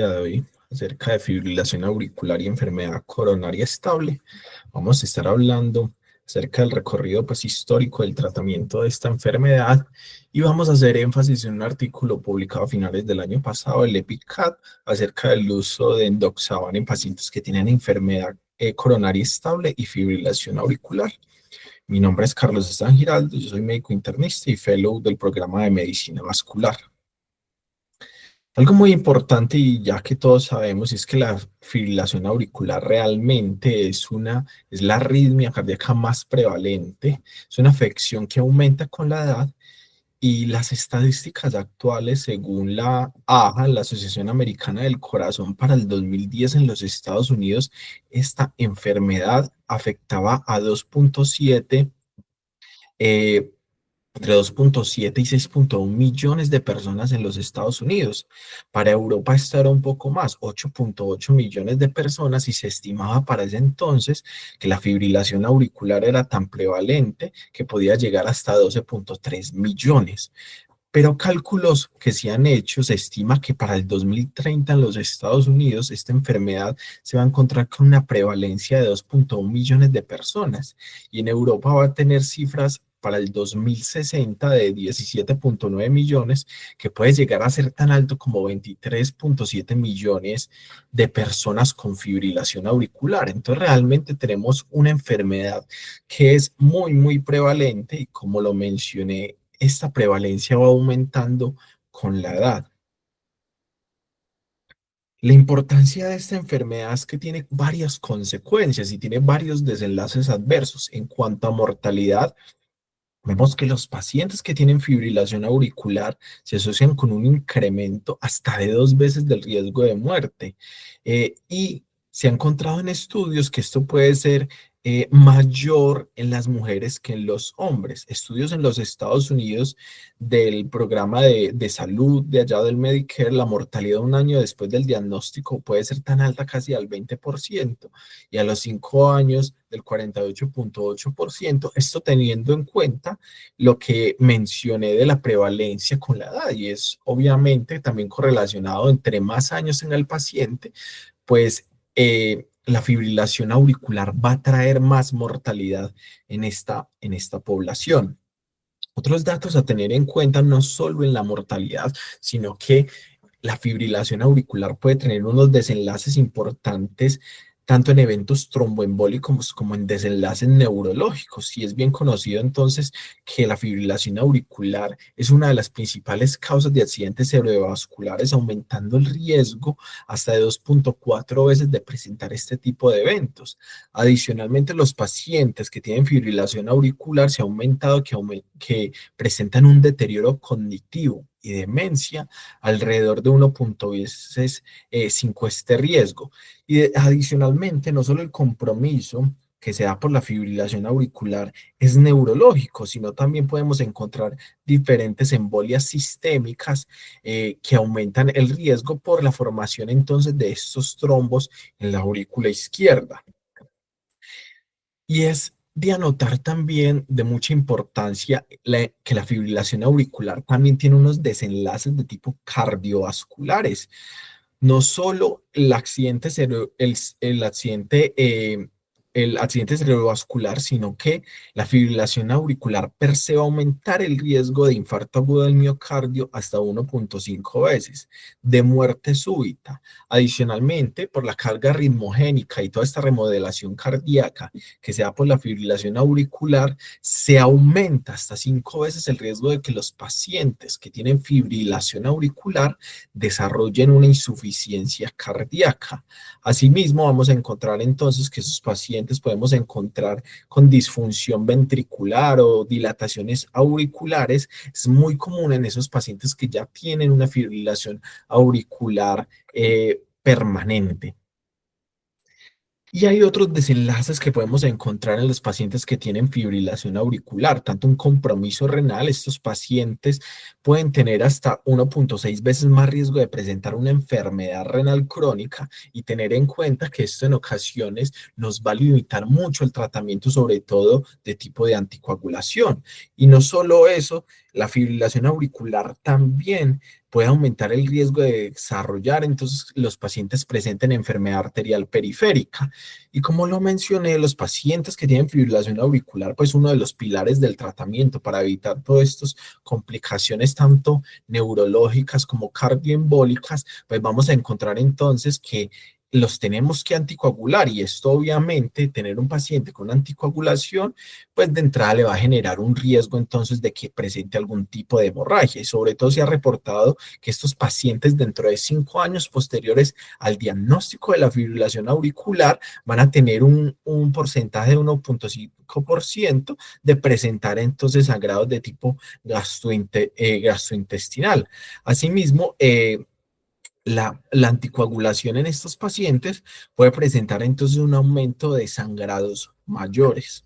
De hoy acerca de fibrilación auricular y enfermedad coronaria estable. Vamos a estar hablando acerca del recorrido histórico del tratamiento de esta enfermedad y vamos a hacer énfasis en un artículo publicado a finales del año pasado, el EPICAT, acerca del uso de endoxaban en pacientes que tienen enfermedad coronaria estable y fibrilación auricular. Mi nombre es Carlos Esteban Giraldo, yo soy médico internista y fellow del programa de medicina vascular. Algo muy importante y ya que todos sabemos es que la fibrilación auricular realmente es la arritmia cardíaca más prevalente, es una afección que aumenta con la edad y las estadísticas actuales según la AHA, la Asociación Americana del Corazón, para el 2010 en los Estados Unidos, esta enfermedad afectaba a 2.7 entre 2.7 y 6.1 millones de personas en los Estados Unidos. Para Europa esto era un poco más, 8.8 millones de personas, y se estimaba para ese entonces que la fibrilación auricular era tan prevalente que podía llegar hasta 12.3 millones. Pero cálculos que se han hecho, se estima que para el 2030 en los Estados Unidos esta enfermedad se va a encontrar con una prevalencia de 2.1 millones de personas, y en Europa va a tener cifras para el 2060 de 17.9 millones, que puede llegar a ser tan alto como 23.7 millones de personas con fibrilación auricular. Entonces realmente tenemos una enfermedad que es muy prevalente, y como lo mencioné, esta prevalencia va aumentando con la edad. La importancia de esta enfermedad es que tiene varias consecuencias y tiene varios desenlaces adversos. En cuanto a mortalidad, vemos que los pacientes que tienen fibrilación auricular se asocian con un incremento hasta de 2 veces del riesgo de muerte. Y se ha encontrado en estudios que esto puede ser mayor en las mujeres que en los hombres. Estudios en los Estados Unidos del programa de salud de allá del Medicare, la mortalidad un año después del diagnóstico puede ser tan alta casi al 20%, y a los 5 años del 48.8%, esto teniendo en cuenta lo que mencioné de la prevalencia con la edad, y es obviamente también correlacionado: entre más años en el paciente, pues la fibrilación auricular va a traer más mortalidad en esta población. Otros datos a tener en cuenta, no solo en la mortalidad, sino que la fibrilación auricular puede tener unos desenlaces importantes tanto en eventos tromboembólicos como en desenlaces neurológicos. Y es bien conocido entonces que la fibrilación auricular es una de las principales causas de accidentes cerebrovasculares, aumentando el riesgo hasta de 2.4 veces de presentar este tipo de eventos. Adicionalmente, los pacientes que tienen fibrilación auricular se ha aumentado que presentan un deterioro cognitivo y demencia alrededor de 1.5 este riesgo. Y adicionalmente, no solo el compromiso que se da por la fibrilación auricular es neurológico, sino también podemos encontrar diferentes embolias sistémicas que aumentan el riesgo por la formación entonces de estos trombos en la aurícula izquierda. Y es de anotar también de mucha importancia que la fibrilación auricular también tiene unos desenlaces de tipo cardiovasculares. No solo el accidente cerebrovascular, sino que la fibrilación auricular per se va a aumentar el riesgo de infarto agudo del miocardio hasta 1.5 veces, de muerte súbita. Adicionalmente, por la carga ritmogénica y toda esta remodelación cardíaca que se da por la fibrilación auricular, se aumenta hasta 5 veces el riesgo de que los pacientes que tienen fibrilación auricular desarrollen una insuficiencia cardíaca. Asimismo, vamos a encontrar entonces que esos pacientes podemos encontrar con disfunción ventricular o dilataciones auriculares. Es muy común en esos pacientes que ya tienen una fibrilación auricular permanente. Y hay otros desenlaces que podemos encontrar en los pacientes que tienen fibrilación auricular, tanto un compromiso renal. Estos pacientes pueden tener hasta 1.6 veces más riesgo de presentar una enfermedad renal crónica, y tener en cuenta que esto en ocasiones nos va a limitar mucho el tratamiento, sobre todo de tipo de anticoagulación. Y no solo eso, la fibrilación auricular también puede aumentar el riesgo de desarrollar, entonces los pacientes presenten enfermedad arterial periférica. Y como lo mencioné, los pacientes que tienen fibrilación auricular, pues uno de los pilares del tratamiento para evitar todas estas complicaciones, tanto neurológicas como cardioembólicas, pues vamos a encontrar entonces que los tenemos que anticoagular y esto obviamente tener un paciente con anticoagulación pues de entrada le va a generar un riesgo entonces de que presente algún tipo de hemorragia y sobre todo se ha reportado que estos pacientes dentro de 5 años posteriores al diagnóstico de la fibrilación auricular van a tener un porcentaje de 1,5% de presentar entonces sangrados de tipo gastrointestinal. Asimismo, la anticoagulación en estos pacientes puede presentar entonces un aumento de sangrados mayores.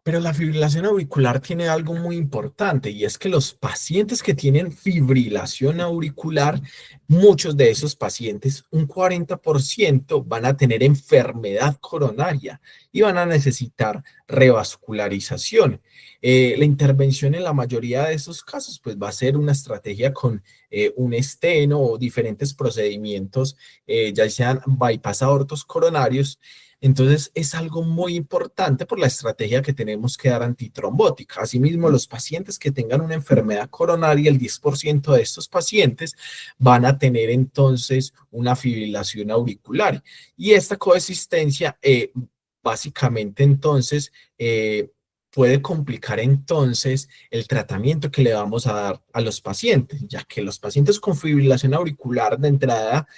Pero la fibrilación auricular tiene algo muy importante y es que los pacientes que tienen fibrilación auricular, muchos de esos pacientes, un 40%, van a tener enfermedad coronaria y van a necesitar revascularización. La intervención en la mayoría de esos casos pues va a ser una estrategia con un esteno o diferentes procedimientos, ya sean bypass aortos coronarios. Entonces es algo muy importante por la estrategia que tenemos que dar antitrombótica. Asimismo, los pacientes que tengan una enfermedad coronaria, el 10% de estos pacientes van a tener entonces una fibrilación auricular. Y esta coexistencia básicamente entonces puede complicar entonces el tratamiento que le vamos a dar a los pacientes, ya que los pacientes con fibrilación auricular de entrada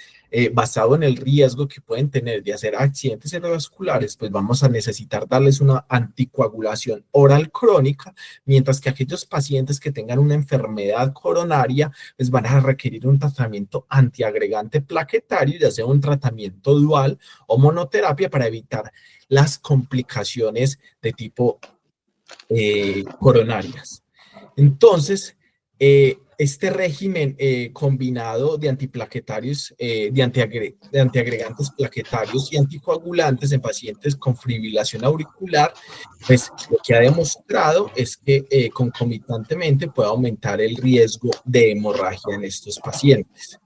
basado en el riesgo que pueden tener de hacer accidentes cerebrovasculares, pues vamos a necesitar darles una anticoagulación oral crónica, mientras que aquellos pacientes que tengan una enfermedad coronaria, pues van a requerir un tratamiento antiagregante plaquetario, ya sea un tratamiento dual o monoterapia para evitar las complicaciones de tipo coronarias. Entonces, este régimen combinado de antiplaquetarios, de antiagregantes plaquetarios y anticoagulantes en pacientes con fibrilación auricular, pues lo que ha demostrado es que concomitantemente puede aumentar el riesgo de hemorragia en estos pacientes.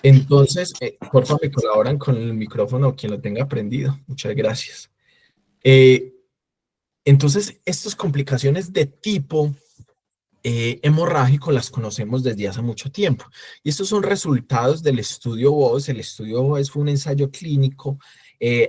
Entonces, por favor, me colaboran con el micrófono quien lo tenga prendido. Muchas gracias. Eh, entonces, estas complicaciones de tipo hemorrágico las conocemos desde hace mucho tiempo. Y estos son resultados del estudio BOS. El estudio BOS fue un ensayo clínico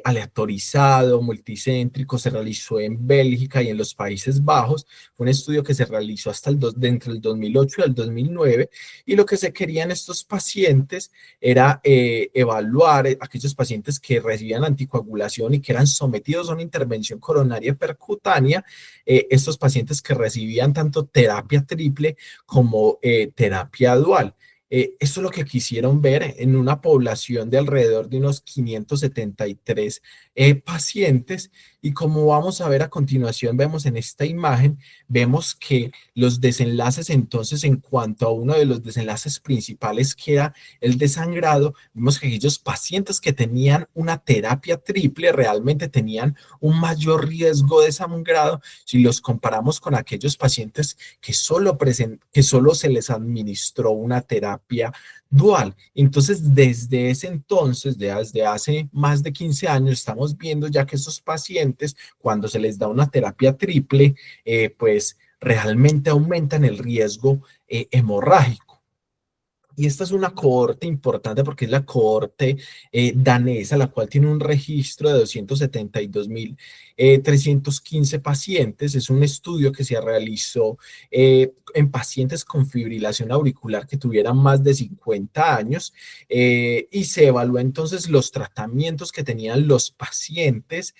aleatorizado, multicéntrico, se realizó en Bélgica y en los Países Bajos. Fue un estudio que se realizó hasta de entre el 2008 y el 2009 y lo que se quería en estos pacientes era evaluar aquellos pacientes que recibían anticoagulación y que eran sometidos a una intervención coronaria percutánea, estos pacientes que recibían tanto terapia triple como terapia dual. Esto es lo que quisieron ver en una población de alrededor de unos 573 pacientes y como vamos a ver a continuación, vemos en esta imagen, vemos que los desenlaces entonces en cuanto a uno de los desenlaces principales que era el desangrado, vemos que aquellos pacientes que tenían una terapia triple realmente tenían un mayor riesgo de sangrado si los comparamos con aquellos pacientes que solo se les administró una terapia dual. Entonces, desde ese entonces, desde hace más de 15 años, estamos viendo ya que esos pacientes, cuando se les da una terapia triple, pues realmente aumentan el riesgo hemorrágico. Y esta es una cohorte importante porque es la cohorte danesa, la cual tiene un registro de 272.315 pacientes. Es un estudio que se realizó en pacientes con fibrilación auricular que tuvieran más de 50 años y se evaluó entonces los tratamientos que tenían los pacientes,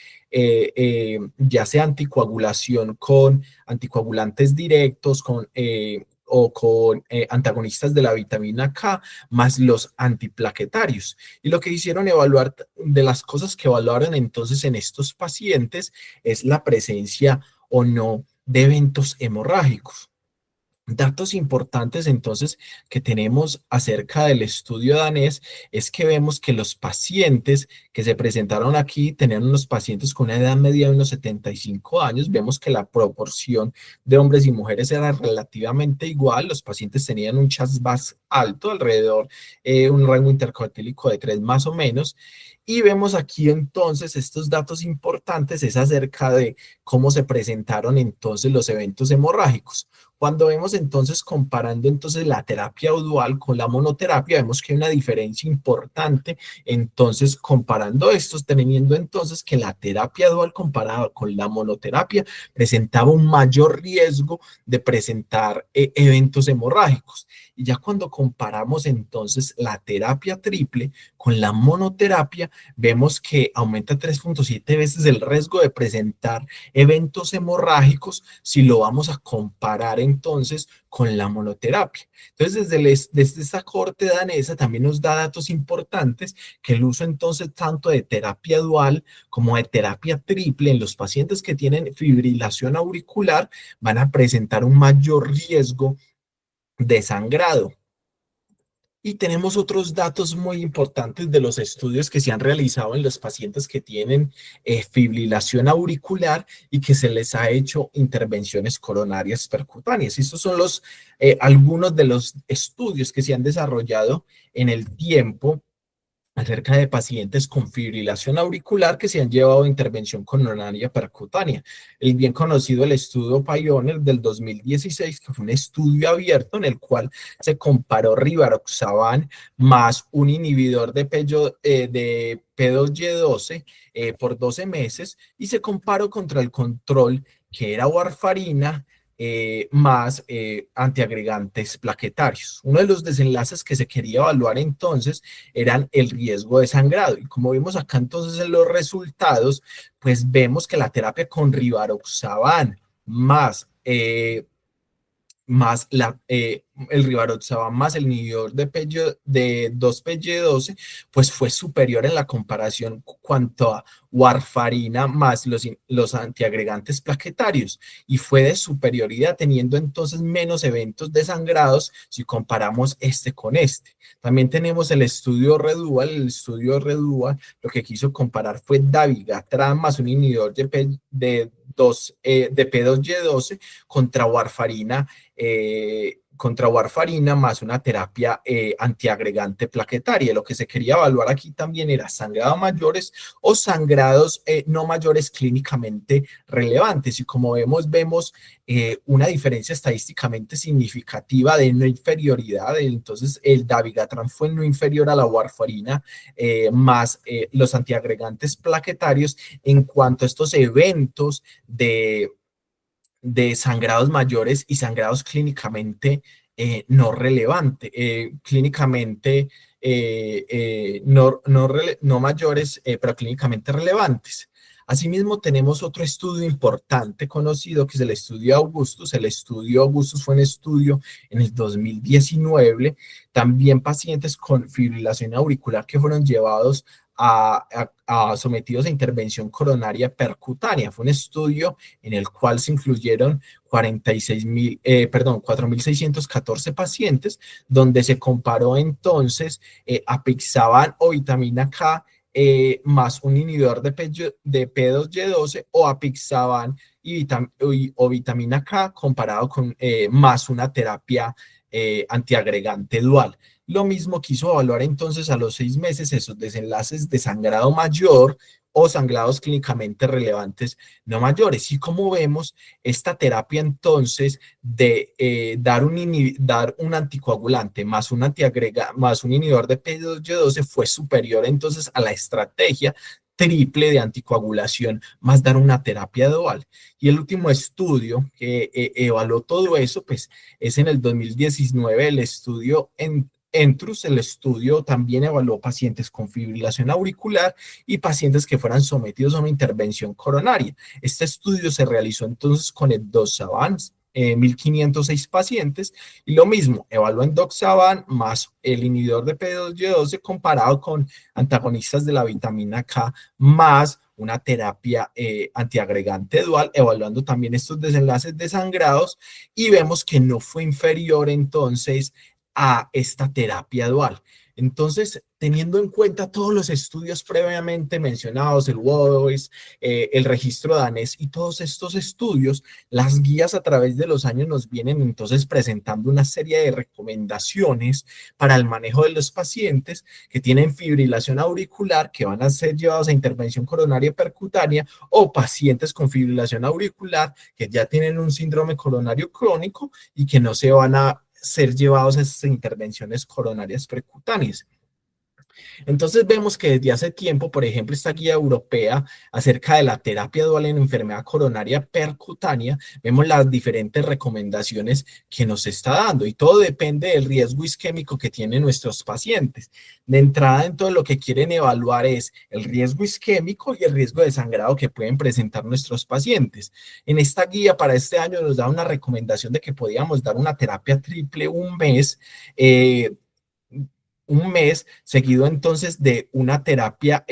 ya sea anticoagulación con anticoagulantes directos, o con antagonistas de la vitamina K, más los antiplaquetarios. Y lo que hicieron evaluar, de las cosas que evaluaron entonces en estos pacientes, es la presencia o no de eventos hemorrágicos. Datos importantes entonces que tenemos acerca del estudio danés es que vemos que los pacientes que se presentaron aquí tenían unos pacientes con una edad media de unos 75 años. Vemos que la proporción de hombres y mujeres era relativamente igual. Los pacientes tenían un CHAS-VAS alto, alrededor un rango intercuartílico de 3 más o menos. Y vemos aquí entonces estos datos importantes es acerca de cómo se presentaron entonces los eventos hemorrágicos. Cuando vemos entonces, comparando entonces la terapia dual con la monoterapia, vemos que hay una diferencia importante. Entonces, comparando estos, teniendo entonces que la terapia dual comparada con la monoterapia presentaba un mayor riesgo de presentar eventos hemorrágicos. Y ya cuando comparamos entonces la terapia triple con la monoterapia, vemos que aumenta 3.7 veces el riesgo de presentar eventos hemorrágicos si lo vamos a comparar entonces con la monoterapia. Entonces, desde esta corte danesa también nos da datos importantes que el uso entonces tanto de terapia dual como de terapia triple en los pacientes que tienen fibrilación auricular van a presentar un mayor riesgo de sangrado. Y tenemos otros datos muy importantes de los estudios que se han realizado en los pacientes que tienen fibrilación auricular y que se les ha hecho intervenciones coronarias percutáneas. Estos son algunos de los estudios que se han desarrollado en el tiempo acerca de pacientes con fibrilación auricular que se han llevado a intervención coronaria percutánea. El bien conocido el estudio Pioneer del 2016, que fue un estudio abierto en el cual se comparó rivaroxaban más un inhibidor de P2Y12 por 12 meses y se comparó contra el control que era warfarina más antiagregantes plaquetarios. Uno de los desenlaces que se quería evaluar entonces eran el riesgo de sangrado. Y como vimos acá entonces en los resultados, pues vemos que la terapia con rivaroxaban más el rivaroxaban más el inhibidor de 2PY12, pues fue superior en la comparación cuanto a warfarina más los antiagregantes plaquetarios y fue de superioridad teniendo entonces menos eventos de sangrados si comparamos este con este. También tenemos el estudio Redual lo que quiso comparar fue dabigatran más un inhibidor de P2Y12 contra warfarina más una terapia antiagregante plaquetaria. Lo que se quería evaluar aquí también era sangrado mayores o sangrados no mayores clínicamente relevantes. Y como vemos una diferencia estadísticamente significativa de no inferioridad. Entonces, el dabigatran fue no inferior a la warfarina más los antiagregantes plaquetarios en cuanto a estos eventos de sangrados mayores y sangrados clínicamente no relevantes, clínicamente no mayores, pero clínicamente relevantes. Asimismo, tenemos otro estudio importante conocido que es el estudio Augustus. El estudio Augustus fue un estudio en el 2019, también pacientes con fibrilación auricular que fueron llevados sometidos a intervención coronaria percutánea. Fue un estudio en el cual se incluyeron 4.614 pacientes, donde se comparó entonces apixaban o vitamina K más un inhibidor de P2Y12 o apixaban o vitamina K comparado con más una terapia antiagregante dual. Lo mismo quiso evaluar entonces a los 6 meses esos desenlaces de sangrado mayor o sangrados clínicamente relevantes no mayores. Y como vemos, esta terapia entonces de dar un anticoagulante más más un inhibidor de P2Y12 fue superior entonces a la estrategia triple de anticoagulación más dar una terapia dual. Y el último estudio que evaluó todo eso, pues es en el 2019, el estudio Entrus. El estudio también evaluó pacientes con fibrilación auricular y pacientes que fueran sometidos a una intervención coronaria. Este estudio se realizó entonces con el Doxaban, 1.506 pacientes, y lo mismo, evaluó en Doxaban más el inhibidor de P2Y12 comparado con antagonistas de la vitamina K más una terapia antiagregante dual, evaluando también estos desenlaces de sangrados y vemos que no fue inferior entonces a esta terapia dual. Entonces, teniendo en cuenta todos los estudios previamente mencionados, el WOIS, el registro danés y todos estos estudios, las guías a través de los años nos vienen entonces presentando una serie de recomendaciones para el manejo de los pacientes que tienen fibrilación auricular, que van a ser llevados a intervención coronaria percutánea, o pacientes con fibrilación auricular que ya tienen un síndrome coronario crónico y que no se van a ser llevados a esas intervenciones coronarias percutáneas. Entonces vemos que desde hace tiempo, por ejemplo, esta guía europea acerca de la terapia dual en enfermedad coronaria percutánea, vemos las diferentes recomendaciones que nos está dando y todo depende del riesgo isquémico que tienen nuestros pacientes. De entrada, en todo lo que quieren evaluar es el riesgo isquémico y el riesgo de sangrado que pueden presentar nuestros pacientes. En esta guía para este año nos da una recomendación de que podíamos dar una terapia triple un mes seguido entonces de una terapia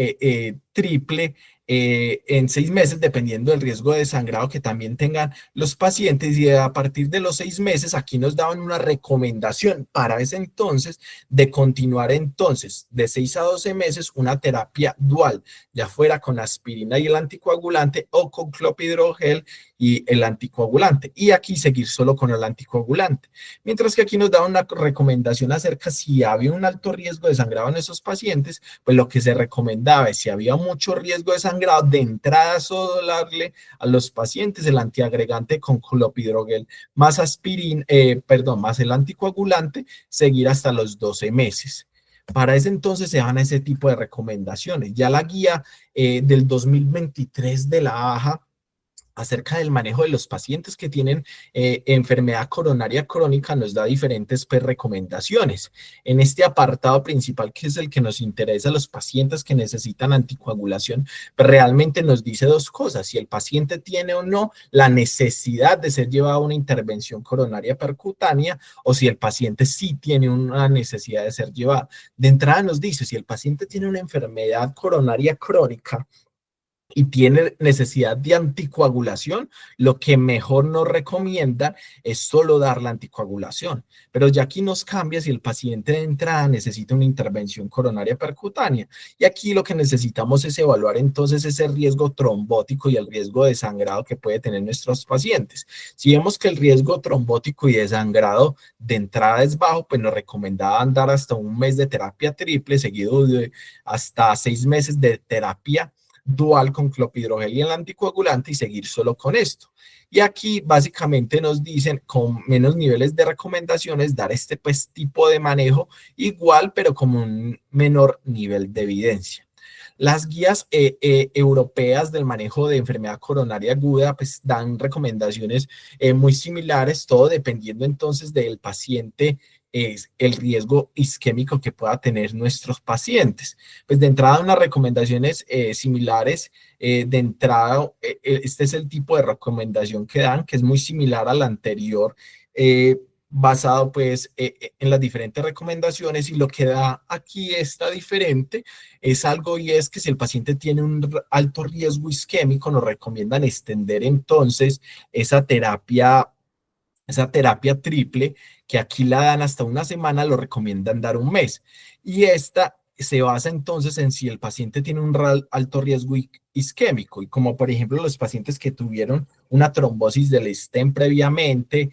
triple en 6 meses, dependiendo del riesgo de sangrado que también tengan los pacientes. Y a partir de los 6 meses, aquí nos daban una recomendación para ese entonces de continuar entonces de 6 a 12 meses una terapia dual, ya fuera con aspirina y el anticoagulante o con clopidogrel y el anticoagulante. Y aquí seguir solo con el anticoagulante. Mientras que aquí nos da una recomendación acerca si había un alto riesgo de sangrado en esos pacientes, pues lo que se recomendaba es si había mucho riesgo de sangrado, de entrada solo darle a los pacientes el antiagregante con clopidogrel más aspirina, más el anticoagulante, seguir hasta los 12 meses. Para ese entonces se dan ese tipo de recomendaciones. Ya la guía del 2023 de la AJA acerca del manejo de los pacientes que tienen enfermedad coronaria crónica nos da diferentes recomendaciones. En este apartado principal, que es el que nos interesa a los pacientes que necesitan anticoagulación, realmente nos dice dos cosas: si el paciente tiene o no la necesidad de ser llevado a una intervención coronaria percutánea, o si el paciente sí tiene una necesidad de ser llevado. De entrada nos dice, si el paciente tiene una enfermedad coronaria crónica y tiene necesidad de anticoagulación, lo que mejor nos recomienda es solo dar la anticoagulación. Pero ya aquí nos cambia si el paciente de entrada necesita una intervención coronaria percutánea. Y aquí lo que necesitamos es evaluar entonces ese riesgo trombótico y el riesgo de sangrado que puede tener nuestros pacientes. Si vemos que el riesgo trombótico y de sangrado de entrada es bajo, pues nos recomendaban dar hasta un mes de terapia triple, seguido de hasta 6 meses de terapia dual con clopidogrel y el anticoagulante, y seguir solo con esto. Y aquí básicamente nos dicen, con menos niveles de recomendaciones, dar este tipo de manejo igual, pero con un menor nivel de evidencia. Las guías europeas del manejo de enfermedad coronaria aguda pues dan recomendaciones muy similares, todo dependiendo entonces del paciente, es el riesgo isquémico que pueda tener nuestros pacientes. Pues de entrada unas recomendaciones similares, de entrada este es el tipo de recomendación que dan, que es muy similar a la anterior, basado pues en las diferentes recomendaciones, y lo que da aquí está diferente es algo, y es que si el paciente tiene un alto riesgo isquémico, nos recomiendan extender entonces esa terapia triple, que aquí la dan hasta una semana, lo recomiendan dar un mes. Y esta se basa entonces en si el paciente tiene un alto riesgo isquémico, y como por ejemplo los pacientes que tuvieron una trombosis del stem previamente,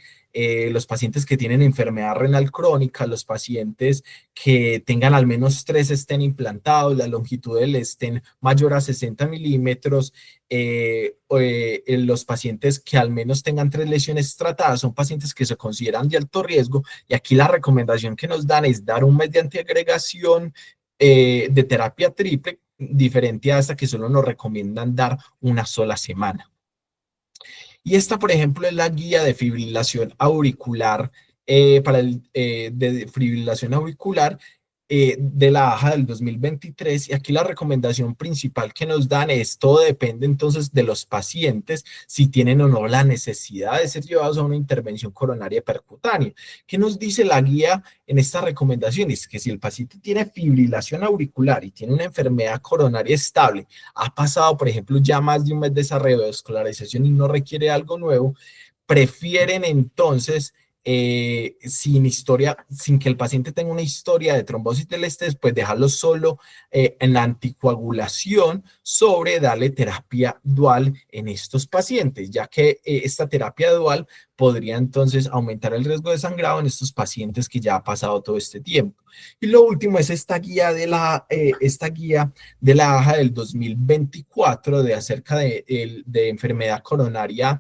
los pacientes que tienen enfermedad renal crónica, los pacientes que tengan al menos 3 stent implantados, la longitud del stent mayor a 60 milímetros, los pacientes que al menos tengan 3 lesiones tratadas, son pacientes que se consideran de alto riesgo. Y aquí la recomendación que nos dan es dar un mes de antiagregación de terapia triple, diferente a esta que solo nos recomiendan dar una sola semana. Y esta, por ejemplo, es la guía de fibrilación auricular, de fibrilación auricular, de la AJA del 2023, y aquí la recomendación principal que nos dan es: todo depende entonces de los pacientes si tienen o no la necesidad de ser llevados a una intervención coronaria percutánea. ¿Qué nos dice la guía en esta recomendación? Es que si el paciente tiene fibrilación auricular y tiene una enfermedad coronaria estable, ha pasado, por ejemplo, ya más de un mes de esa revascularización y no requiere algo nuevo, prefieren entonces, sin que el paciente tenga una historia de trombosis del estés, pues dejarlo solo en la anticoagulación sobre darle terapia dual en estos pacientes, ya que esta terapia dual podría entonces aumentar el riesgo de sangrado en estos pacientes que ya ha pasado todo este tiempo. Y lo último es esta guía de la AJA del 2024 de acerca de enfermedad coronaria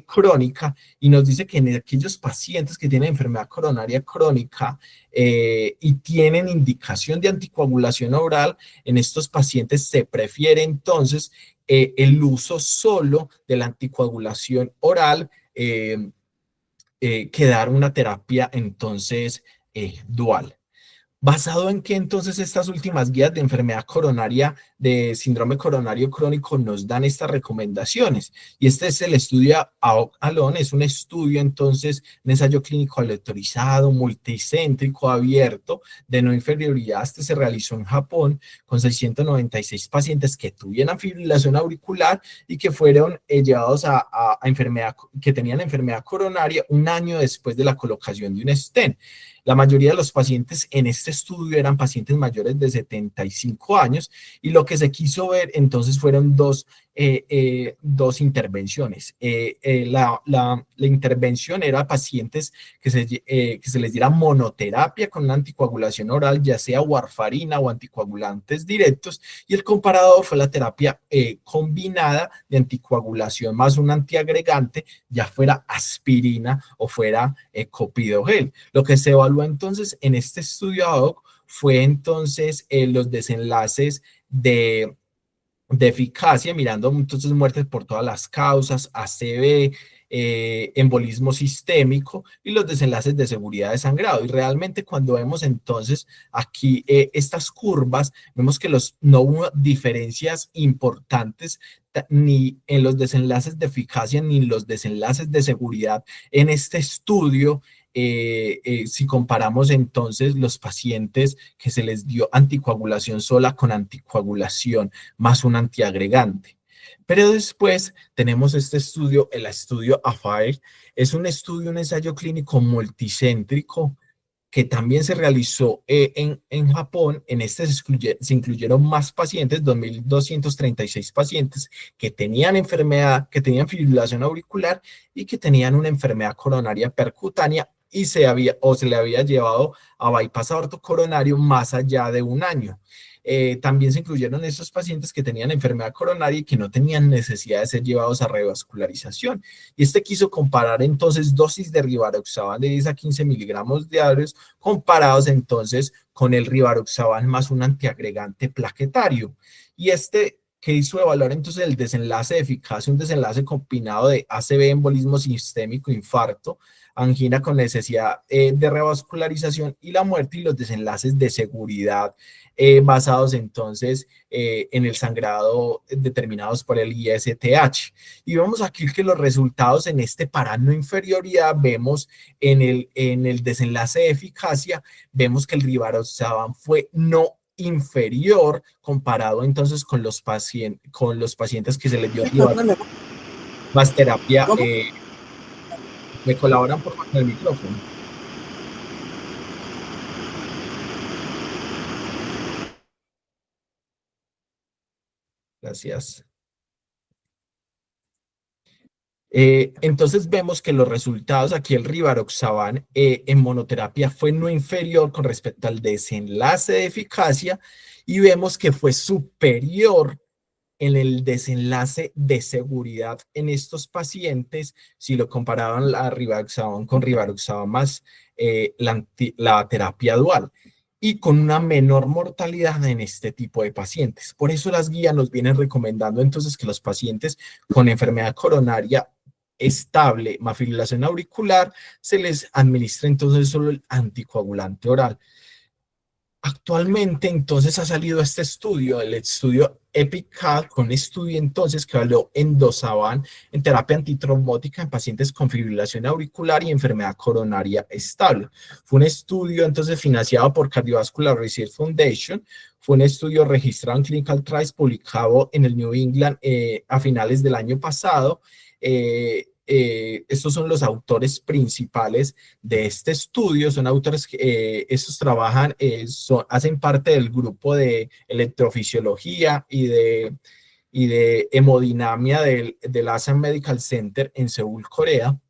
crónica, y nos dice que en aquellos pacientes que tienen enfermedad coronaria crónica y tienen indicación de anticoagulación oral, en estos pacientes se prefiere entonces el uso solo de la anticoagulación oral, que dar una terapia entonces dual. ¿Basado en qué entonces estas últimas guías de enfermedad coronaria, de síndrome coronario crónico, nos dan estas recomendaciones? Y este es el estudio AOC-ALON, es un estudio entonces, un ensayo clínico aleatorizado, multicéntrico, abierto, de no inferioridad. Este se realizó en Japón con 696 pacientes que tuvieran fibrilación auricular y que fueron llevados a enfermedad, que tenían enfermedad coronaria un año después de la colocación de un stent. La mayoría de los pacientes en este estudio eran pacientes mayores de 75 años, y lo que se quiso ver entonces fueron dos intervenciones. La intervención era pacientes que se les diera monoterapia con una anticoagulación oral, ya sea warfarina o anticoagulantes directos, y el comparador fue la terapia combinada de anticoagulación más un antiagregante, ya fuera aspirina o fuera copidogel. Lo que se evaluó entonces en este estudio ad hoc fue entonces los desenlaces de eficacia, mirando entonces muertes por todas las causas, ACV, embolismo sistémico y los desenlaces de seguridad de sangrado. Y realmente cuando vemos entonces aquí estas curvas, vemos que no hubo diferencias importantes ni en los desenlaces de eficacia ni en los desenlaces de seguridad en este estudio. Si comparamos entonces los pacientes que se les dio anticoagulación sola con anticoagulación más un antiagregante. Pero después tenemos este estudio, el estudio AFIRE. Es un estudio, un ensayo clínico multicéntrico que también se realizó en Japón. En este se incluyeron más pacientes, 2.236 pacientes que tenían enfermedad, que tenían fibrilación auricular y que tenían una enfermedad coronaria percutánea, y se le había llevado a bypass aorto coronario más allá de un año. También se incluyeron esos pacientes que tenían enfermedad coronaria y que no tenían necesidad de ser llevados a revascularización. Y este quiso comparar entonces dosis de rivaroxaban de 10 a 15 miligramos diarios comparados entonces con el rivaroxaban más un antiagregante plaquetario. Y que hizo evaluar entonces el desenlace de eficacia, un desenlace combinado de ACV, embolismo sistémico, infarto, angina con necesidad de revascularización y la muerte, y los desenlaces de seguridad basados entonces en el sangrado determinados por el ISTH. Y vemos aquí que los resultados en este para no inferioridad, vemos en el desenlace de eficacia, vemos que el rivaroxaban fue no inferior comparado entonces con los pacientes que se les dio más terapia. ¿Me colaboran por favor con el micrófono? Gracias. Entonces vemos que los resultados aquí, el rivaroxaban en monoterapia fue no inferior con respecto al desenlace de eficacia, y vemos que fue superior en el desenlace de seguridad en estos pacientes si lo comparaban la rivaroxaban con rivaroxaban más la terapia dual, y con una menor mortalidad en este tipo de pacientes. Por eso las guías nos vienen recomendando entonces que los pacientes con enfermedad coronaria estable, más fibrilación auricular, se les administra entonces solo el anticoagulante oral. Actualmente, entonces, ha salido este estudio, el estudio EPIC-CAD, con un estudio entonces que evaluó endosaban en terapia antitrombótica en pacientes con fibrilación auricular y enfermedad coronaria estable. Fue un estudio entonces financiado por Cardiovascular Research Foundation, fue un estudio registrado en Clinical Trials publicado en el New England a finales del año pasado. Estos son los autores principales de este estudio, son autores que estos trabajan, hacen parte del grupo de electrofisiología y de hemodinamia del Asan Medical Center en Seúl, Corea.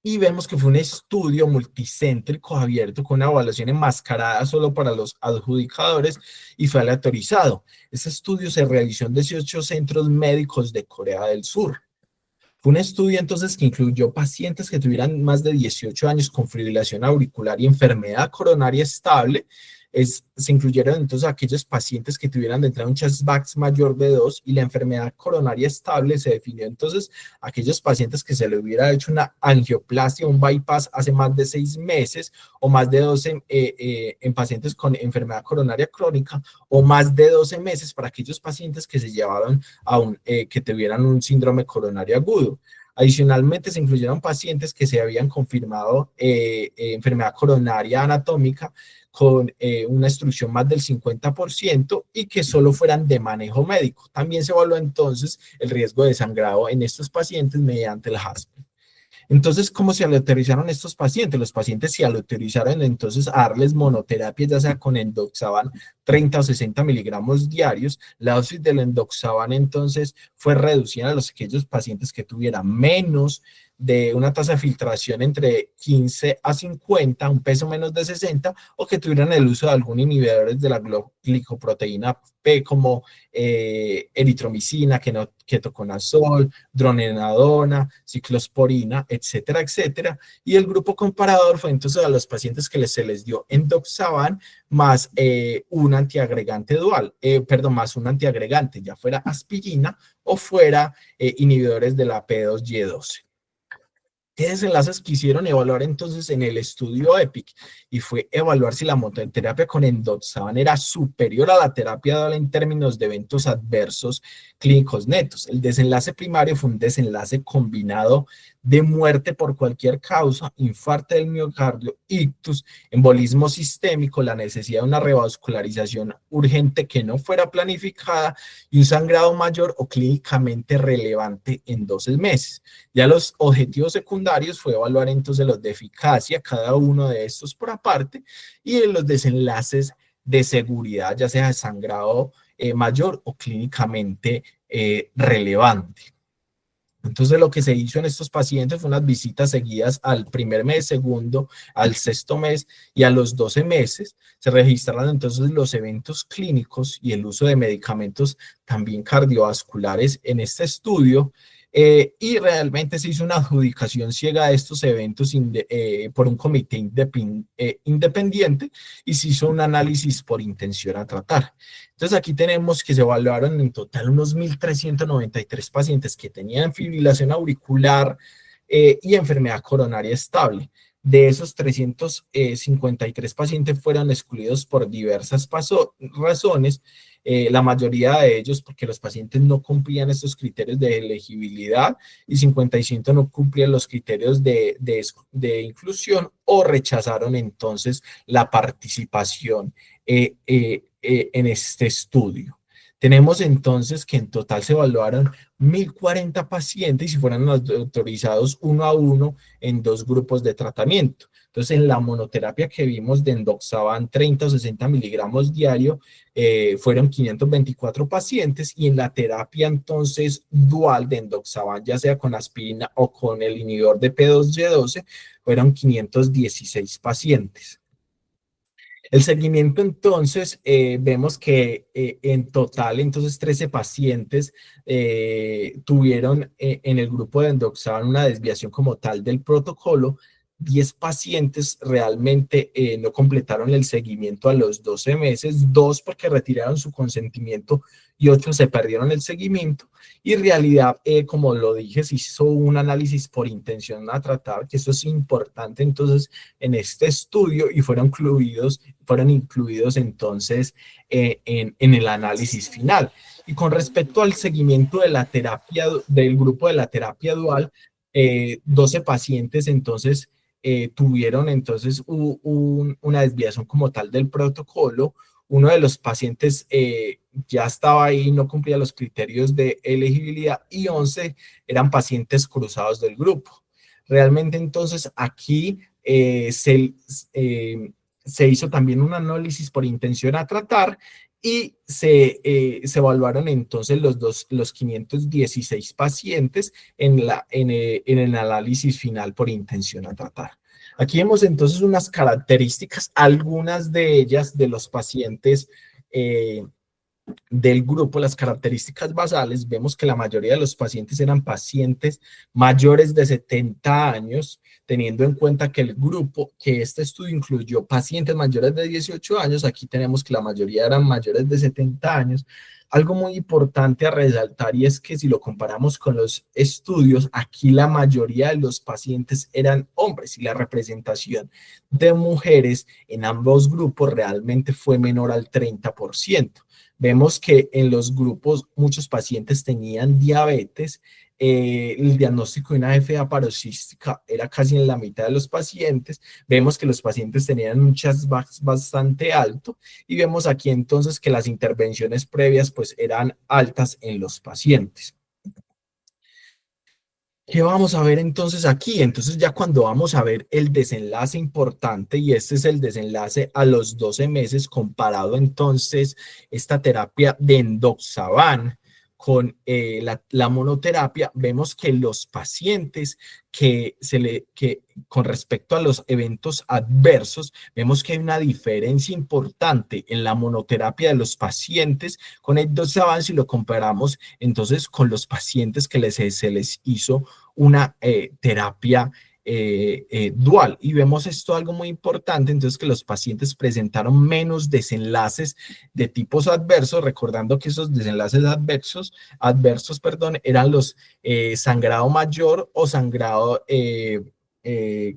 Y vemos que fue un estudio multicéntrico abierto con una evaluación enmascarada solo para los adjudicadores y fue aleatorizado. Este estudio se realizó en 18 centros médicos de Corea del Sur. Fue un estudio entonces que incluyó pacientes que tuvieran más de 18 años con fibrilación auricular y enfermedad coronaria estable. Se incluyeron entonces aquellos pacientes que tuvieran de entrada un chest mayor de 2 y la enfermedad coronaria estable se definió entonces aquellos pacientes que se le hubiera hecho una angioplastia, un bypass hace más de 6 meses o más de 12 en pacientes con enfermedad coronaria crónica o más de 12 meses para aquellos pacientes que se llevaron que tuvieran un síndrome coronario agudo. Adicionalmente, se incluyeron pacientes que se habían confirmado enfermedad coronaria anatómica con una obstrucción más del 50% y que solo fueran de manejo médico. También se evaluó entonces el riesgo de sangrado en estos pacientes mediante el HASP. Entonces, ¿cómo se aleatorizaron estos pacientes? Los pacientes se aleatorizaron entonces a darles monoterapia, ya sea con endoxaban 30 o 60 miligramos diarios. La dosis del endoxaban entonces fue reducida a aquellos pacientes que tuvieran menos de una tasa de filtración entre 15 a 50, un peso menos de 60, o que tuvieran el uso de algún inhibidor de la glicoproteína P como eritromicina, ketoconazol, dronenadona, ciclosporina, etcétera, etcétera. Y el grupo comparador fue entonces a los pacientes que se les dio endoxaban más un antiagregante dual, más un antiagregante, ya fuera aspirina o fuera inhibidores de la P2Y12. ¿Qué desenlaces quisieron evaluar entonces en el estudio EPIC? Y fue evaluar si la monoterapia con endoxaban era superior a la terapia dual en términos de eventos adversos clínicos netos. El desenlace primario fue un desenlace combinado de muerte por cualquier causa, infarto del miocardio, ictus, embolismo sistémico, la necesidad de una revascularización urgente que no fuera planificada y un sangrado mayor o clínicamente relevante en 12 meses. Ya los objetivos secundarios fue evaluar entonces los de eficacia, cada uno de estos por aparte, y los desenlaces de seguridad, ya sea de sangrado mayor o clínicamente relevante. Entonces, lo que se hizo en estos pacientes fue unas visitas seguidas al primer mes, segundo, al sexto mes y a los 12 meses. Se registraron entonces los eventos clínicos y el uso de medicamentos también cardiovasculares en este estudio. Y realmente se hizo una adjudicación ciega de estos eventos por un comité independiente y se hizo un análisis por intención a tratar. Entonces aquí tenemos que se evaluaron en total unos 1.393 pacientes que tenían fibrilación auricular y enfermedad coronaria estable. De esos 353 pacientes fueron excluidos por diversas razones, la mayoría de ellos porque los pacientes no cumplían estos criterios de elegibilidad y 55 no cumplían los criterios de inclusión o rechazaron entonces la participación en este estudio. Tenemos entonces que en total se evaluaron 1.040 pacientes y fueron autorizados uno a uno en dos grupos de tratamiento. Entonces, en la monoterapia que vimos de endoxaban 30 o 60 miligramos diario, fueron 524 pacientes y en la terapia entonces dual de endoxaban, ya sea con aspirina o con el inhibidor de P2Y12, fueron 516 pacientes. El seguimiento entonces, vemos que en total entonces 13 pacientes tuvieron en el grupo de endoxaban una desviación como tal del protocolo. 10 pacientes realmente no completaron el seguimiento a los 12 meses, 2 porque retiraron su consentimiento y 8 se perdieron el seguimiento. Y en realidad, como lo dije, se hizo un análisis por intención a tratar, que eso es importante entonces en este estudio y fueron incluidos entonces en el análisis final. Y con respecto al seguimiento de la terapia, del grupo de la terapia dual, 12 pacientes entonces tuvieron entonces una desviación como tal del protocolo. Uno de los pacientes ya estaba ahí, no cumplía los criterios de elegibilidad y 11 eran pacientes cruzados del grupo. Realmente entonces aquí se hizo también un análisis por intención a tratar y se evaluaron entonces los 516 pacientes en el análisis final por intención a tratar. Aquí vemos entonces unas características, algunas de ellas de los pacientes del grupo, las características basales. Vemos que la mayoría de los pacientes eran pacientes mayores de 70 años, teniendo en cuenta que el grupo, que este estudio incluyó pacientes mayores de 18 años, aquí tenemos que la mayoría eran mayores de 70 años. Algo muy importante a resaltar y es que si lo comparamos con los estudios, aquí la mayoría de los pacientes eran hombres y la representación de mujeres en ambos grupos realmente fue menor al 30%. Vemos que en los grupos muchos pacientes tenían diabetes, el diagnóstico de una FA paroxística era casi en la mitad de los pacientes, vemos que los pacientes tenían un CHAS bastante alto y vemos aquí entonces que las intervenciones previas pues eran altas en los pacientes. ¿Qué vamos a ver entonces aquí? Entonces ya cuando vamos a ver el desenlace importante, y este es el desenlace a los 12 meses comparado entonces esta terapia de endoxaban con la monoterapia, vemos que los pacientes que con respecto a los eventos adversos, vemos que hay una diferencia importante en la monoterapia de los pacientes con endoxaban si lo comparamos entonces con los pacientes que se les hizo una terapia dual. Y vemos esto algo muy importante, entonces que los pacientes presentaron menos desenlaces de tipos adversos, recordando que esos desenlaces adversos, perdón, eran los sangrado mayor o sangrado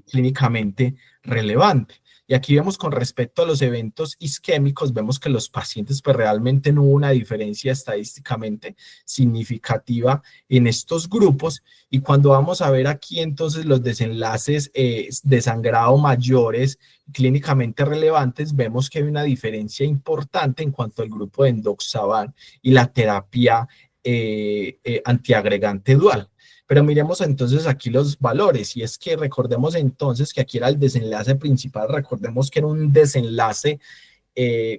clínicamente relevante. Y aquí vemos con respecto a los eventos isquémicos, vemos que los pacientes pues realmente no hubo una diferencia estadísticamente significativa en estos grupos. Y cuando vamos a ver aquí entonces los desenlaces de sangrado mayores clínicamente relevantes, vemos que hay una diferencia importante en cuanto al grupo de endoxaban y la terapia antiagregante dual. Pero miremos entonces aquí los valores, y es que recordemos entonces que aquí era el desenlace principal, recordemos que era un desenlace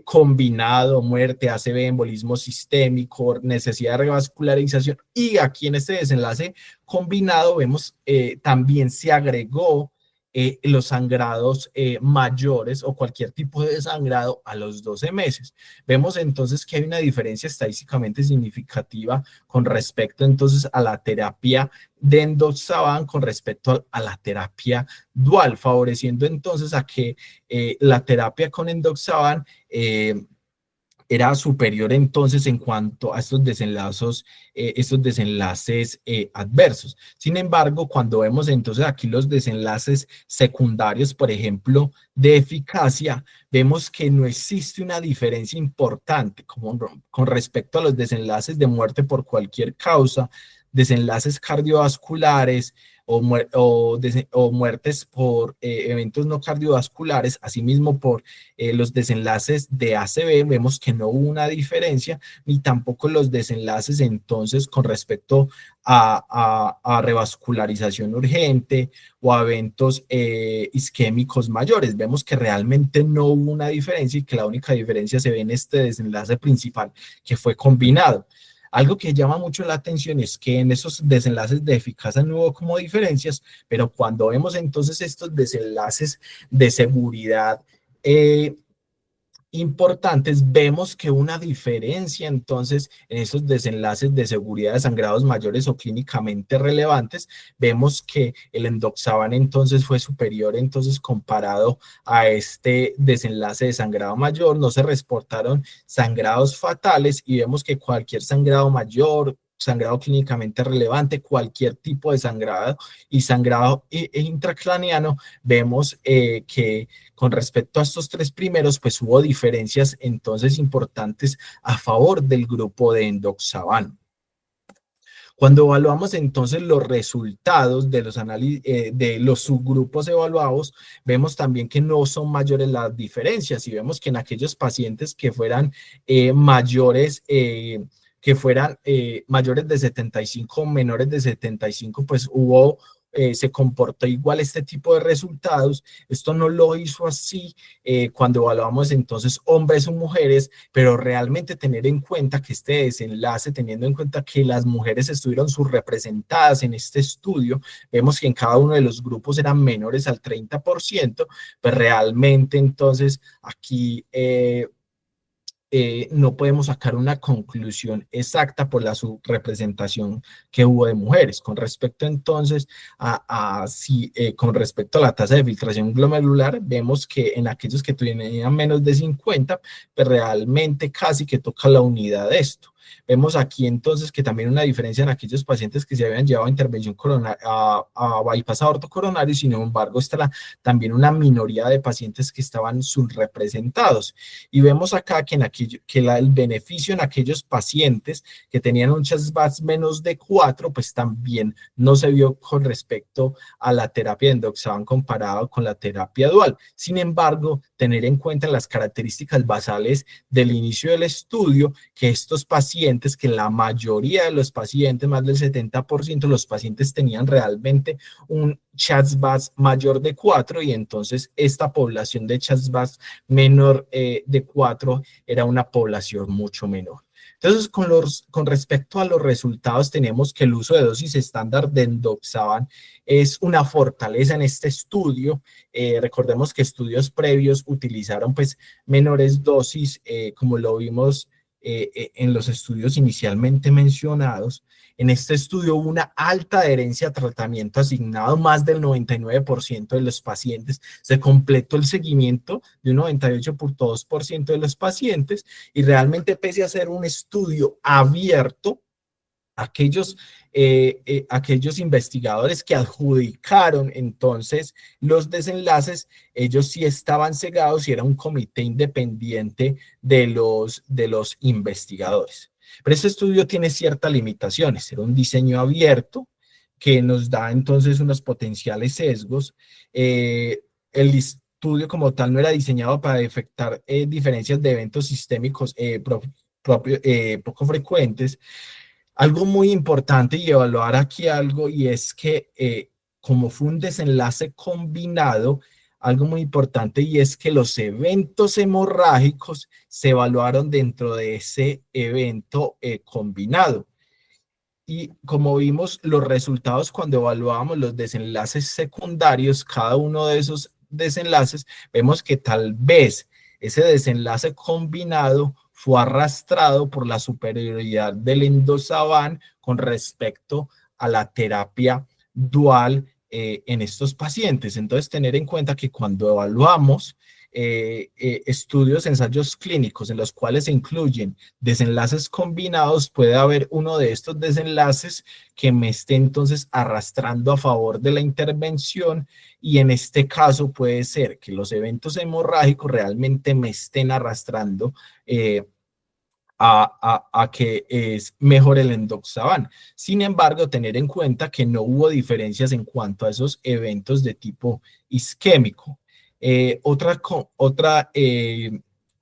combinado, muerte, ACV, embolismo sistémico, necesidad de revascularización, y aquí en este desenlace combinado vemos también se agregó los sangrados mayores o cualquier tipo de sangrado a los 12 meses. Vemos entonces que hay una diferencia estadísticamente significativa con respecto entonces a la terapia de endoxaban con respecto a la terapia dual, favoreciendo entonces a que la terapia con endoxaban era superior entonces en cuanto a estos desenlaces adversos. Sin embargo, cuando vemos entonces aquí los desenlaces secundarios, por ejemplo, de eficacia, vemos que no existe una diferencia importante con respecto a los desenlaces de muerte por cualquier causa, desenlaces cardiovasculares o muertes por eventos no cardiovasculares, asimismo por los desenlaces de ACV, vemos que no hubo una diferencia, ni tampoco los desenlaces entonces con respecto a revascularización urgente o a eventos isquémicos mayores. Vemos que realmente no hubo una diferencia y que la única diferencia se ve en este desenlace principal que fue combinado. Algo que llama mucho la atención es que en esos desenlaces de eficacia no hubo como diferencias, pero cuando vemos entonces estos desenlaces de seguridad importantes, vemos que una diferencia entonces en esos desenlaces de seguridad de sangrados mayores o clínicamente relevantes, vemos que el endoxaban entonces fue superior entonces comparado a este desenlace de sangrado mayor, no se reportaron sangrados fatales y vemos que cualquier sangrado mayor, sangrado clínicamente relevante, cualquier tipo de sangrado y sangrado intracraneano, vemos que con respecto a estos tres primeros, pues hubo diferencias entonces importantes a favor del grupo de endoxaban. Cuando evaluamos entonces los resultados de los, de los subgrupos evaluados, vemos también que no son mayores las diferencias y vemos que en aquellos pacientes que fueran mayores, mayores de 75 o menores de 75, pues hubo se comportó igual este tipo de resultados. Esto no lo hizo así cuando evaluamos entonces hombres o mujeres, pero realmente tener en cuenta que este desenlace, teniendo en cuenta que las mujeres estuvieron subrepresentadas en este estudio, vemos que en cada uno de los grupos eran menores al 30%, pues realmente entonces aquí no podemos sacar una conclusión exacta por la subrepresentación que hubo de mujeres. Con respecto entonces con respecto a la tasa de filtración glomerular, vemos que en aquellos que tenían menos de 50, pues realmente casi que toca la unidad de esto. Vemos aquí entonces que también una diferencia en aquellos pacientes que se habían llevado a intervención coronaria, a bypass aorto coronario, sin embargo está también una minoría de pacientes que estaban subrepresentados. Y vemos acá que, el beneficio en aquellos pacientes que tenían un CHA2DS menos de 4, pues también no se vio con respecto a la terapia de endoxaban comparado con la terapia dual. Sin embargo, tener en cuenta las características basales del inicio del estudio, que estos pacientes, que la mayoría de los pacientes, más del 70% de los pacientes tenían realmente un CHA2DS mayor de 4 y entonces esta población de CHA2DS menor de 4 era una población mucho menor. Entonces, con respecto a los resultados, tenemos que el uso de dosis estándar de endoxaban es una fortaleza en este estudio. Recordemos que estudios previos utilizaron pues menores dosis, como lo vimos en los estudios inicialmente mencionados. En este estudio hubo una alta adherencia a tratamiento asignado, más del 99% de los pacientes. Se completó el seguimiento de un 98.2% de los pacientes y realmente pese a ser un estudio abierto, aquellos investigadores que adjudicaron entonces los desenlaces, ellos sí estaban cegados y era un comité independiente de los investigadores. Pero este estudio tiene ciertas limitaciones, era un diseño abierto que nos da entonces unos potenciales sesgos. El estudio como tal no era diseñado para detectar diferencias de eventos sistémicos poco frecuentes. Algo muy importante y evaluar aquí algo, y es que como fue un desenlace combinado, algo muy importante y es que los eventos hemorrágicos se evaluaron dentro de ese evento combinado. Y como vimos los resultados cuando evaluábamos los desenlaces secundarios, cada uno de esos desenlaces, vemos que tal vez ese desenlace combinado fue arrastrado por la superioridad del endoxaban con respecto a la terapia dual en estos pacientes. Entonces, tener en cuenta que cuando evaluamos estudios, ensayos clínicos en los cuales se incluyen desenlaces combinados, puede haber uno de estos desenlaces que me esté entonces arrastrando a favor de la intervención y en este caso puede ser que los eventos hemorrágicos realmente me estén arrastrando a que es mejor el endoxaban. Sin embargo, tener en cuenta que no hubo diferencias en cuanto a esos eventos de tipo isquémico.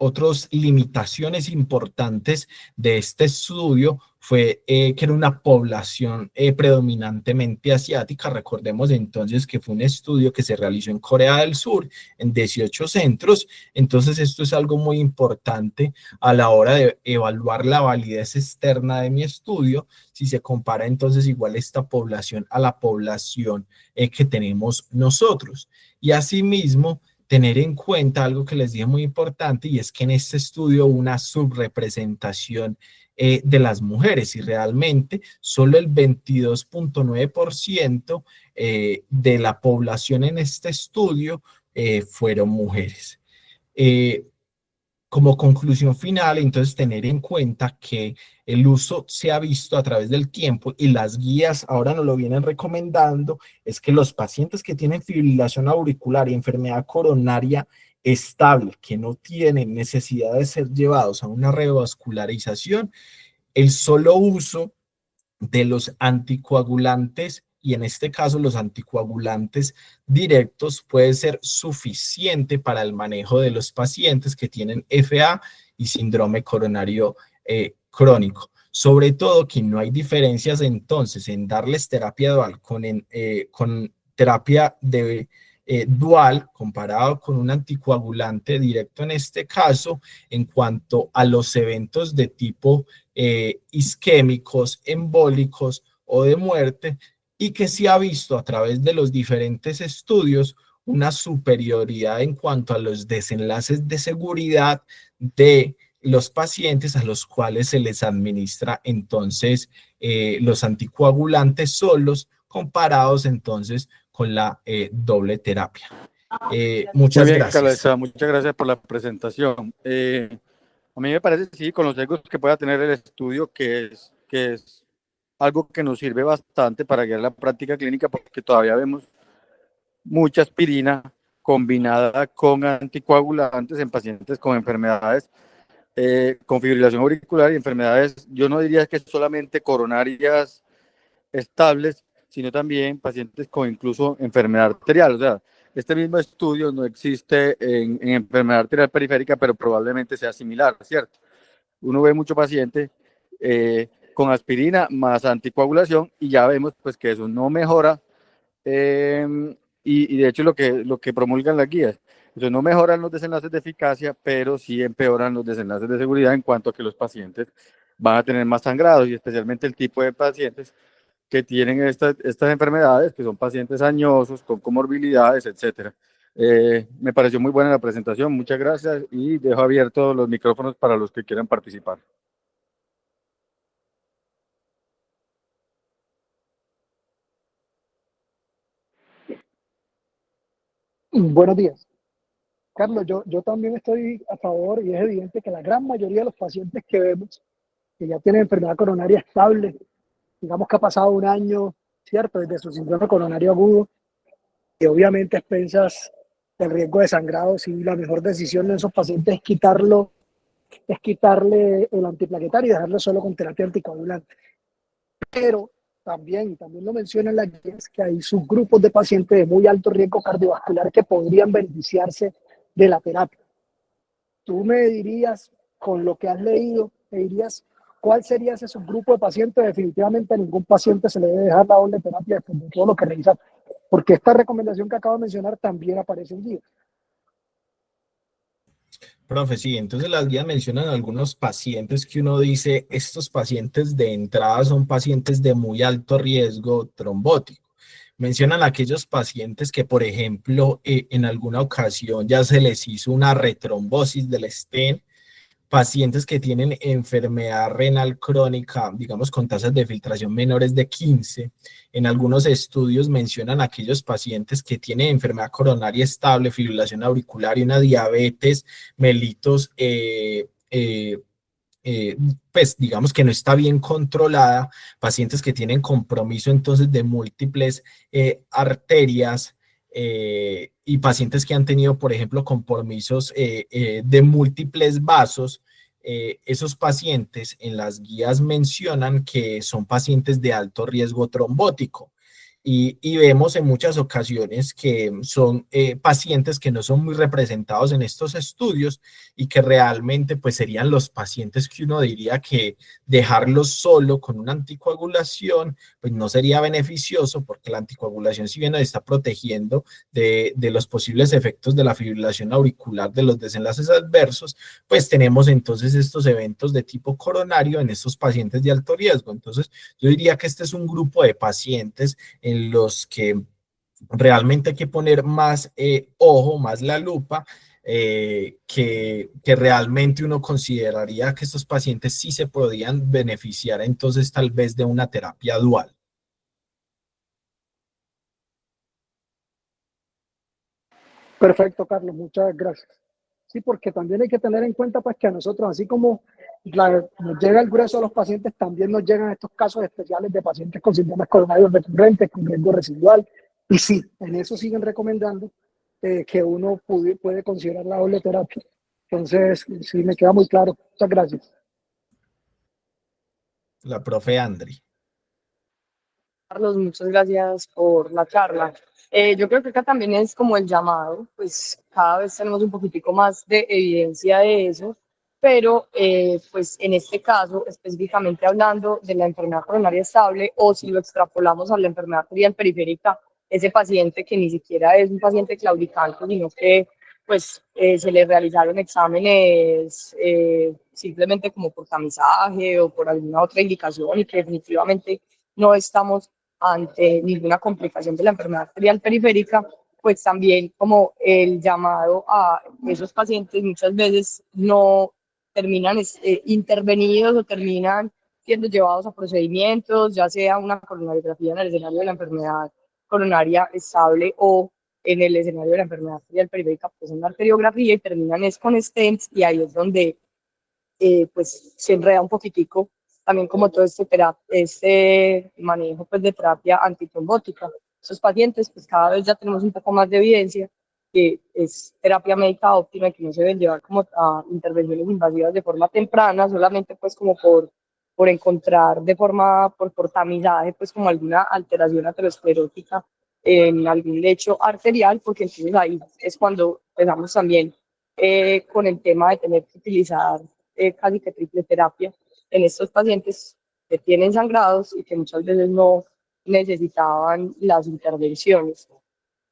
Otras limitaciones importantes de este estudio fue que era una población predominantemente asiática. Recordemos entonces que fue un estudio que se realizó en Corea del Sur, en 18 centros. Entonces esto es algo muy importante a la hora de evaluar la validez externa de mi estudio, si se compara entonces igual esta población a la población que tenemos nosotros. Y asimismo, tener en cuenta algo que les dije muy importante, y es que en este estudio hubo una subrepresentación de las mujeres, y realmente solo el 22.9% de la población en este estudio fueron mujeres. Eh, Como conclusión final, entonces tener en cuenta que el uso se ha visto a través del tiempo, y las guías ahora nos lo vienen recomendando, es que los pacientes que tienen fibrilación auricular y enfermedad coronaria estable, que no tienen necesidad de ser llevados a una revascularización, el solo uso de los anticoagulantes, y en este caso los anticoagulantes directos, puede ser suficiente para el manejo de los pacientes que tienen FA y síndrome coronario crónico. Sobre todo que no hay diferencias entonces en darles terapia dual con terapia de dual comparado con un anticoagulante directo en este caso, en cuanto a los eventos de tipo isquémicos, embólicos o de muerte, y que se ha visto a través de los diferentes estudios una superioridad en cuanto a los desenlaces de seguridad de los pacientes a los cuales se les administra entonces los anticoagulantes solos, comparados entonces con la doble terapia. Muy Muchas bien, gracias. Carlos, muchas gracias por la presentación. A mí me parece, sí, con los sesgos que pueda tener el estudio, que es algo que nos sirve bastante para guiar la práctica clínica, porque todavía vemos mucha aspirina combinada con anticoagulantes en pacientes con enfermedades, con fibrilación auricular y enfermedades, yo no diría que solamente coronarias estables, sino también pacientes con incluso enfermedad arterial. O sea, este mismo estudio no existe en enfermedad arterial periférica, pero probablemente sea similar, ¿cierto? Uno ve mucho paciente con aspirina más anticoagulación, y ya vemos pues que eso no mejora, y de hecho lo que promulgan las guías, eso no mejoran los desenlaces de eficacia, pero sí empeoran los desenlaces de seguridad, en cuanto a que los pacientes van a tener más sangrados, y especialmente el tipo de pacientes que tienen estas enfermedades, que son pacientes añosos, con comorbilidades, etcétera. Me pareció muy buena la presentación, muchas gracias, y dejo abiertos los micrófonos para los que quieran participar. Buenos días. Carlos, yo también estoy a favor, y es evidente que la gran mayoría de los pacientes que vemos que ya tienen enfermedad coronaria estable, digamos que ha pasado un año, ¿cierto?, desde su síndrome coronario agudo, y obviamente a expensas del riesgo de sangrado, sí, la mejor decisión en esos pacientes es quitarle el antiplaquetario y dejarlo solo con terapia anticoagulante. Pero también lo mencionan las guías, que hay subgrupos de pacientes de muy alto riesgo cardiovascular que podrían beneficiarse de la terapia. Tú me dirías, con lo que has leído, me dirías cuál sería ese subgrupo de pacientes. Definitivamente a ningún paciente se le debe dejar la doble terapia después de todo lo que revisamos, porque esta recomendación que acabo de mencionar también aparece en guía. Profe, sí, entonces las guías mencionan algunos pacientes que uno dice, estos pacientes de entrada son pacientes de muy alto riesgo trombótico. Mencionan aquellos pacientes que, por ejemplo, en alguna ocasión ya se les hizo una retrombosis del stent, pacientes que tienen enfermedad renal crónica, digamos, con tasas de filtración menores de 15. En algunos estudios mencionan aquellos pacientes que tienen enfermedad coronaria estable, fibrilación auricular y una diabetes mellitus, pues digamos que no está bien controlada, pacientes que tienen compromiso entonces de múltiples arterias, y pacientes que han tenido, por ejemplo, compromisos de múltiples vasos. Esos pacientes en las guías mencionan que son pacientes de alto riesgo trombótico. Y vemos en muchas ocasiones que son pacientes que no son muy representados en estos estudios, y que realmente pues serían los pacientes que uno diría que dejarlos solo con una anticoagulación pues no sería beneficioso, porque la anticoagulación, si bien nos está protegiendo de los posibles efectos de la fibrilación auricular, de los desenlaces adversos, pues tenemos entonces estos eventos de tipo coronario en estos pacientes de alto riesgo. Entonces yo diría que este es un grupo de pacientes en los que realmente hay que poner más ojo, más la lupa, que realmente uno consideraría que estos pacientes sí se podían beneficiar entonces tal vez de una terapia dual. Perfecto, Carlos, muchas gracias. Sí, porque también hay que tener en cuenta pues que a nosotros, así como nos llega el grueso de los pacientes, también nos llegan estos casos especiales de pacientes con síntomas coronarios recurrentes, con riesgo residual. Y sí, en eso siguen recomendando que uno puede considerar la doble terapia. Entonces, sí, me queda muy claro. Muchas gracias. La profe Andri. Carlos, muchas gracias por la charla. Yo creo que acá también es como el llamado, pues cada vez tenemos un poquitico más de evidencia de eso, pero pues en este caso, específicamente hablando de la enfermedad coronaria estable, o si lo extrapolamos a la enfermedad arterial periférica, ese paciente que ni siquiera es un paciente claudicante, sino que pues se le realizaron exámenes simplemente como por tamizaje o por alguna otra indicación y que definitivamente no estamos ante ninguna complicación de la enfermedad arterial periférica, pues también como el llamado a esos pacientes muchas veces no terminan intervenidos o terminan siendo llevados a procedimientos, ya sea una coronariografía en el escenario de la enfermedad coronaria estable o en el escenario de la enfermedad arterial periférica, pues en la arteriografía y terminan es con stents y ahí es donde pues se enreda un poquitico también como todo este manejo pues, de terapia antitrombótica. Esos pacientes, pues cada vez ya tenemos un poco más de evidencia que es terapia médica óptima y que no se deben llevar como a intervenciones invasivas de forma temprana, solamente pues como por encontrar de forma, por tamizaje, pues como alguna alteración aterosclerótica en algún lecho arterial, porque entonces ahí es cuando empezamos también con el tema de tener que utilizar casi que triple terapia en estos pacientes que tienen sangrados y que muchas veces no necesitaban las intervenciones.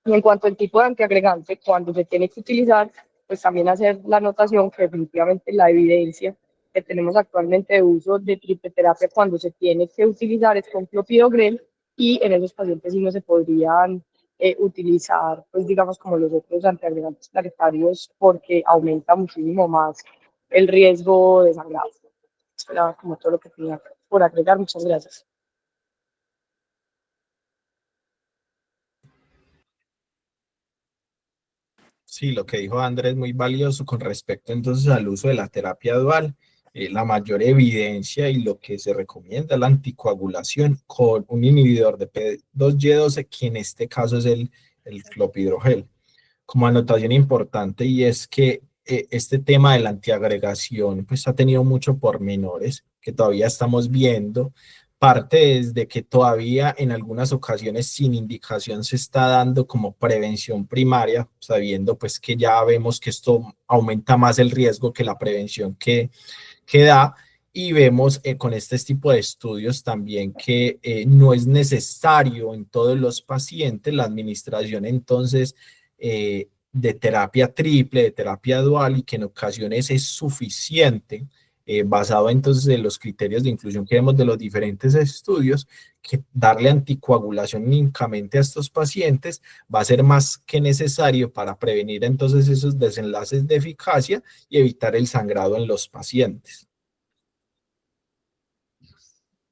Y en cuanto al tipo de antiagregante, cuando se tiene que utilizar, pues también hacer la anotación que definitivamente la evidencia que tenemos actualmente de uso de triple terapia cuando se tiene que utilizar es con clopidogrel y en esos pacientes sí no se podrían utilizar, pues digamos como los otros antiagregantes planetarios porque aumenta muchísimo más el riesgo de sangrado. Esperaba como todo lo que tenía por agregar. Muchas gracias. Sí, lo que dijo Andrés es muy valioso con respecto entonces al uso de la terapia dual. La mayor evidencia y lo que se recomienda es la anticoagulación con un inhibidor de P2Y12, que en este caso es el clopidogrel. Como anotación importante, y es que este tema de la antiagregación pues ha tenido mucho pormenores que todavía estamos viendo. Parte desde que todavía en algunas ocasiones sin indicación se está dando como prevención primaria, sabiendo pues que ya vemos que esto aumenta más el riesgo que la prevención que da, y vemos con este tipo de estudios también que no es necesario en todos los pacientes la administración entonces de terapia triple, de terapia dual, y que en ocasiones es suficiente, basado entonces en los criterios de inclusión que vemos de los diferentes estudios, que darle anticoagulación únicamente a estos pacientes va a ser más que necesario para prevenir entonces esos desenlaces de eficacia y evitar el sangrado en los pacientes.